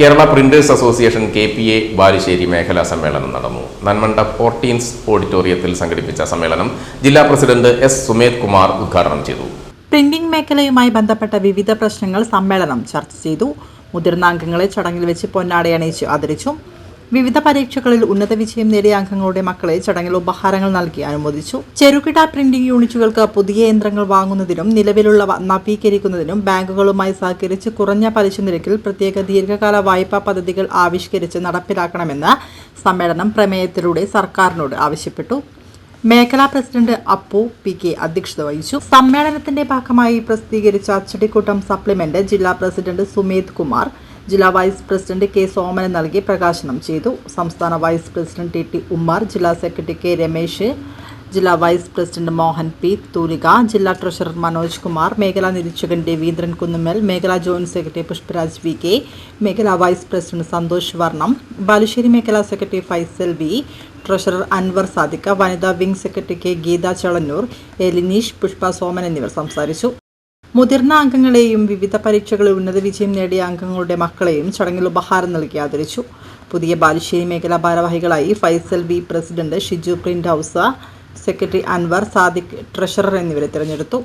Kerala printers association KPA Balussery മേഖലാ സമ്മേളനം നടന്നു. നന്മണ്ട 14th ഓഡിറ്റോറിയത്തിൽ സംഘടിപ്പിച്ച സമ്മേളനം ജില്ലാ പ്രസിഡന്റ് S. സുമേത് കുമാർ ഉദ്ഘാടനം ചെയ്തു. പ്രിന്റിംഗ് മേഖലയുമായി ബന്ധപ്പെട്ട വിവിധ പ്രശ്നങ്ങൾ സമ്മേളനം ചർച്ച ചെയ്തു. മുതിർന്ന അംഗങ്ങളെ ചടങ്ങിൽ വെച്ച് പൊന്നാടയണിയിച്ച് ആദരിച്ചു. വിവിധ പരീക്ഷകളിൽ ഉന്നത വിജയം നേടിയ അംഗങ്ങളുടെ മക്കളെ ചടങ്ങിൽ ഉപഹാരങ്ങൾ നൽകി അനുമോദിച്ചു. ചെറുകിട പ്രിന്റിംഗ് യൂണിറ്റുകൾക്ക് പുതിയ യന്ത്രങ്ങൾ വാങ്ങുന്നതിനും നിലവിലുള്ളവ നവീകരിക്കുന്നതിനും ബാങ്കുകളുമായി സഹകരിച്ച് കുറഞ്ഞ പലിശ നിരക്കിൽ പ്രത്യേക ദീർഘകാല വായ്പാ പദ്ധതികൾ ആവിഷ്കരിച്ച് നടപ്പിലാക്കണമെന്ന് സമ്മേളനം പ്രമേയത്തിലൂടെ സർക്കാരിനോട് ആവശ്യപ്പെട്ടു. മേഖലാ പ്രസിഡന്റ് അപ്പു PK അധ്യക്ഷത വഹിച്ചു. സമ്മേളനത്തിന്റെ ഭാഗമായി പ്രസിദ്ധീകരിച്ച അച്ചടിക്കൂട്ടം സപ്ലിമെന്റ് ജില്ലാ പ്രസിഡന്റ് സുമേത് കുമാർ, ജില്ലാ വൈസ് പ്രസിഡന്റ് K. സോമന് നൽകി പ്രകാശനം ചെയ്തു. സംസ്ഥാന വൈസ് പ്രസിഡന്റ് TT ഉമ്മർ, ജില്ലാ സെക്രട്ടറി K. രമേശ്, ജില്ലാ വൈസ് പ്രസിഡന്റ് മോഹൻ P. തൂലിക, ജില്ലാ ട്രഷറർ മനോജ് കുമാർ, മേഖലാ നിരീക്ഷകൻ രവീന്ദ്രൻ കുന്നുമ്മൽ, മേഖലാ ജോയിന്റ് സെക്രട്ടറി പുഷ്പരാജ് VK, മേഖലാ വൈസ് പ്രസിഡന്റ് സന്തോഷ് വർണം, ബാലുശ്ശേരി മേഖലാ secretary Faisal V, treasurer Anwar Sadikka, വനിതാ wing secretary K. Geetha Chalannur, Elineesh, Pushpa Soman എന്നിവർ സംസാരിച്ചു. മുതിർന്ന അംഗങ്ങളെയും വിവിധ പരീക്ഷകളിൽ ഉന്നത വിജയം നേടിയ അംഗങ്ങളുടെ മക്കളെയും ചടങ്ങിൽ ഉപഹാരം നൽകി ആദരിച്ചു. പുതിയ ബാലുശ്ശേരി മേഖലാ ഭാരവാഹികളായി Faisal V, president Shiju, print house secretary Anwar Sadiq, treasurer എന്നിവരെ തിരഞ്ഞെടുത്തു.